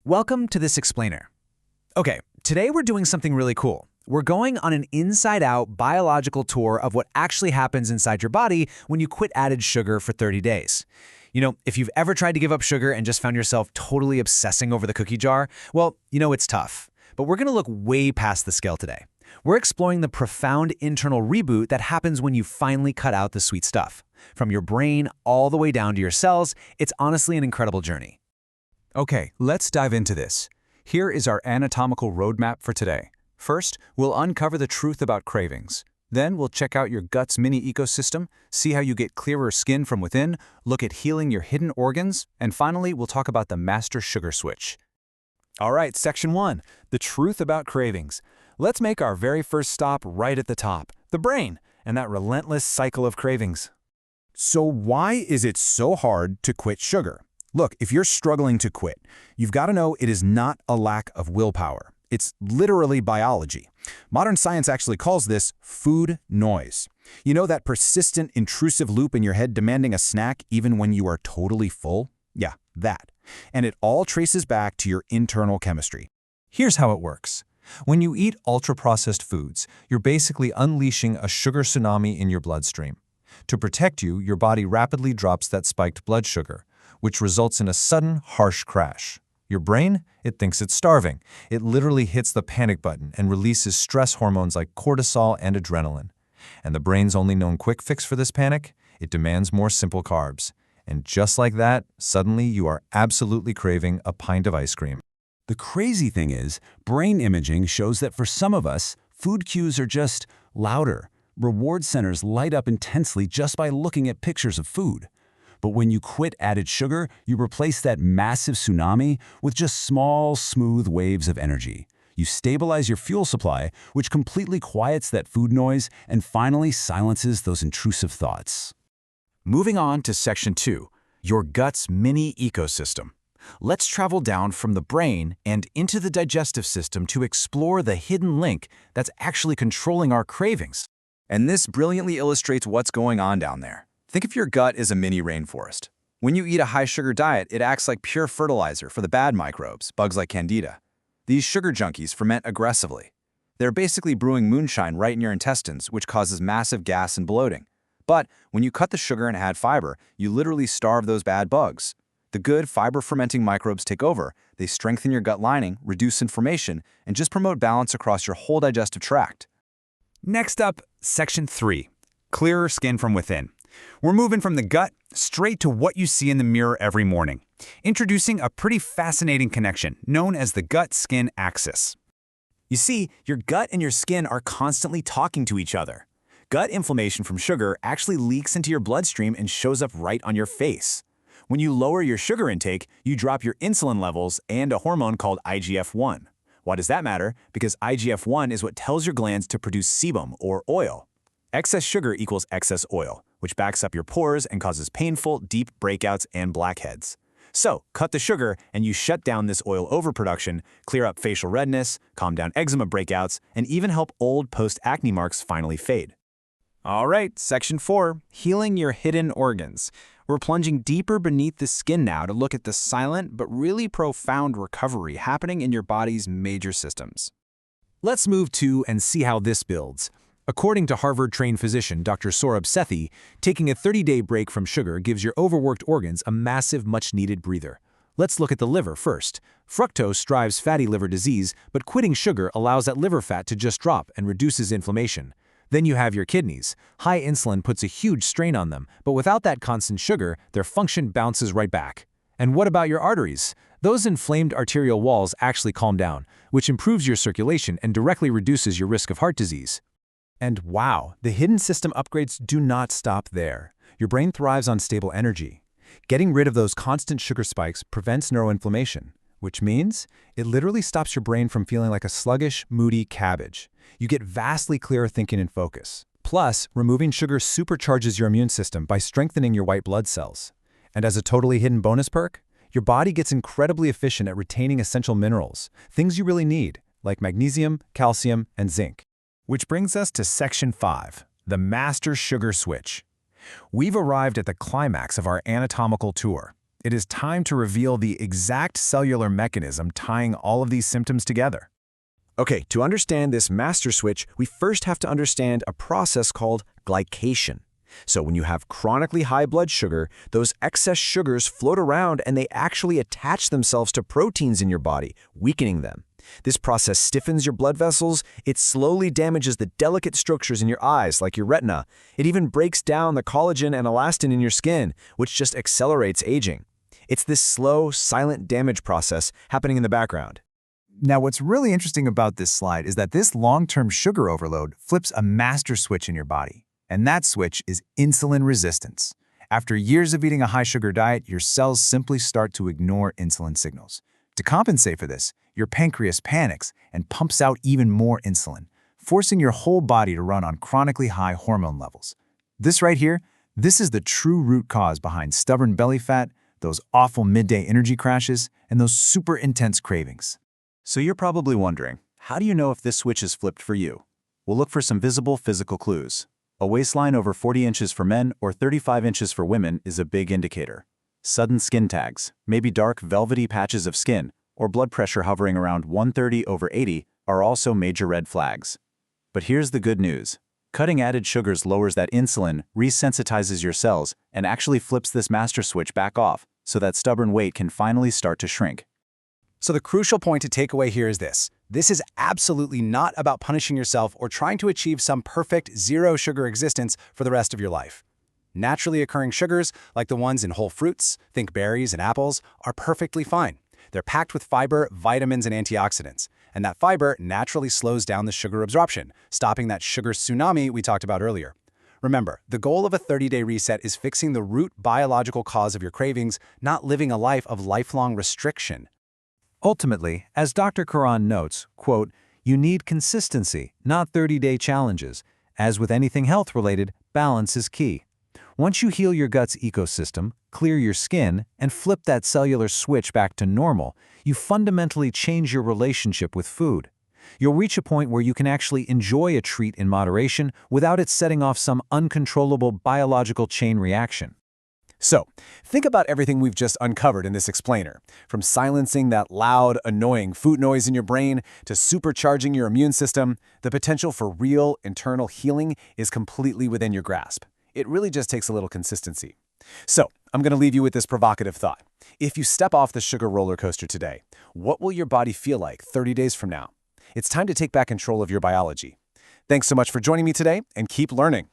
Welcome to this explainer. Okay, today we're doing something really cool. We're going on an inside-out biological tour of what actually happens inside your body when you quit added sugar for 30 days. You know, if you've ever tried to give up sugar and just found yourself totally obsessing over the cookie jar, well, you know it's tough. But we're gonna look way past the scale today. We're exploring the profound internal reboot that happens when you finally cut out the sweet stuff. From your brain all the way down to your cells, it's honestly an incredible journey. Okay, let's dive into this. Here is our anatomical roadmap for today. First, we'll uncover the truth about cravings. Then we'll check out your gut's mini ecosystem, see how you get clearer skin from within, look at healing your hidden organs, and finally, we'll talk about the master sugar switch. All right, section 1, the truth about cravings. Let's make our very first stop right at the top, the brain, and that relentless cycle of cravings. So why is it so hard to quit sugar? Look, if you're struggling to quit, you've got to know it is not a lack of willpower. It's literally biology. Modern science actually calls this food noise. You know that persistent, intrusive loop in your head demanding a snack even when you are totally full? Yeah, that. And it all traces back to your internal chemistry. Here's how it works. When you eat ultra-processed foods, you're basically unleashing a sugar tsunami in your bloodstream. To protect you, your body rapidly drops that spiked blood sugar, which results in a sudden, harsh crash. Your brain? It thinks it's starving. It literally hits the panic button and releases stress hormones like cortisol and adrenaline. And the brain's only known quick fix for this panic? It demands more simple carbs. And just like that, suddenly you are absolutely craving a pint of ice cream. The crazy thing is, brain imaging shows that for some of us, food cues are just louder. Reward centers light up intensely just by looking at pictures of food. But when you quit added sugar, you replace that massive tsunami with just small, smooth waves of energy. You stabilize your fuel supply, which completely quiets that food noise and finally silences those intrusive thoughts. Moving on to section 2, your gut's mini ecosystem. Let's travel down from the brain and into the digestive system to explore the hidden link that's actually controlling our cravings. And this brilliantly illustrates what's going on down there. Think of your gut as a mini rainforest. When you eat a high-sugar diet, it acts like pure fertilizer for the bad microbes, bugs like Candida. These sugar junkies ferment aggressively. They're basically brewing moonshine right in your intestines, which causes massive gas and bloating. But when you cut the sugar and add fiber, you literally starve those bad bugs. The good fiber-fermenting microbes take over. They strengthen your gut lining, reduce inflammation, and just promote balance across your whole digestive tract. Next up, section 3, clearer skin from within. We're moving from the gut straight to what you see in the mirror every morning, introducing a pretty fascinating connection known as the gut-skin axis. You see, your gut and your skin are constantly talking to each other. Gut inflammation from sugar actually leaks into your bloodstream and shows up right on your face. When you lower your sugar intake, you drop your insulin levels and a hormone called IGF-1. Why does that matter? Because IGF-1 is what tells your glands to produce sebum, or oil. Excess sugar equals excess oil, which backs up your pores and causes painful, deep breakouts and blackheads. So, cut the sugar and you shut down this oil overproduction, clear up facial redness, calm down eczema breakouts, and even help old post-acne marks finally fade. All right, section 4, healing your hidden organs. We're plunging deeper beneath the skin now to look at the silent but really profound recovery happening in your body's major systems. Let's move to and see how this builds. According to Harvard-trained physician Dr. Saurabh Sethi, taking a 30-day break from sugar gives your overworked organs a massive, much-needed breather. Let's look at the liver first. Fructose drives fatty liver disease, but quitting sugar allows that liver fat to just drop and reduces inflammation. Then you have your kidneys. High insulin puts a huge strain on them, but without that constant sugar, their function bounces right back. And what about your arteries? Those inflamed arterial walls actually calm down, which improves your circulation and directly reduces your risk of heart disease. And wow, the hidden system upgrades do not stop there. Your brain thrives on stable energy. Getting rid of those constant sugar spikes prevents neuroinflammation, which means it literally stops your brain from feeling like a sluggish, moody cabbage. You get vastly clearer thinking and focus. Plus, removing sugar supercharges your immune system by strengthening your white blood cells. And as a totally hidden bonus perk, your body gets incredibly efficient at retaining essential minerals, things you really need, like magnesium, calcium, and zinc. Which brings us to section 5, the master sugar switch. We've arrived at the climax of our anatomical tour. It is time to reveal the exact cellular mechanism tying all of these symptoms together. Okay, to understand this master switch, we first have to understand a process called glycation. So when you have chronically high blood sugar, those excess sugars float around and they actually attach themselves to proteins in your body, weakening them. This process stiffens your blood vessels, it slowly damages the delicate structures in your eyes, like your retina. It even breaks down the collagen and elastin in your skin, which just accelerates aging. It's this slow, silent damage process happening in the background. Now, what's really interesting about this slide is that this long-term sugar overload flips a master switch in your body. And that switch is insulin resistance. After years of eating a high-sugar diet, your cells simply start to ignore insulin signals. To compensate for this, your pancreas panics and pumps out even more insulin, forcing your whole body to run on chronically high hormone levels. This right here, this is the true root cause behind stubborn belly fat, those awful midday energy crashes, and those super intense cravings. So you're probably wondering, how do you know if this switch is flipped for you? We'll look for some visible physical clues. A waistline over 40 inches for men or 35 inches for women is a big indicator. Sudden skin tags, maybe dark velvety patches of skin, or blood pressure hovering around 130/80 are also major red flags. But here's the good news. Cutting added sugars lowers that insulin, resensitizes your cells, and actually flips this master switch back off so that stubborn weight can finally start to shrink. So the crucial point to take away here is this. This is absolutely not about punishing yourself or trying to achieve some perfect zero-sugar existence for the rest of your life. Naturally occurring sugars, like the ones in whole fruits, think berries and apples, are perfectly fine. They're packed with fiber, vitamins, and antioxidants. And that fiber naturally slows down the sugar absorption, stopping that sugar tsunami we talked about earlier. Remember, the goal of a 30-day reset is fixing the root biological cause of your cravings, not living a life of lifelong restriction. Ultimately, as Dr. Karan notes, quote, "You need consistency, not 30-day challenges. As with anything health-related, balance is key. Once you heal your gut's ecosystem, clear your skin, and flip that cellular switch back to normal, you fundamentally change your relationship with food. You'll reach a point where you can actually enjoy a treat in moderation without it setting off some uncontrollable biological chain reaction." So, think about everything we've just uncovered in this explainer. From silencing that loud, annoying food noise in your brain to supercharging your immune system, the potential for real internal healing is completely within your grasp. It really just takes a little consistency. So, I'm going to leave you with this provocative thought. If you step off the sugar roller coaster today, what will your body feel like 30 days from now? It's time to take back control of your biology. Thanks so much for joining me today, and keep learning.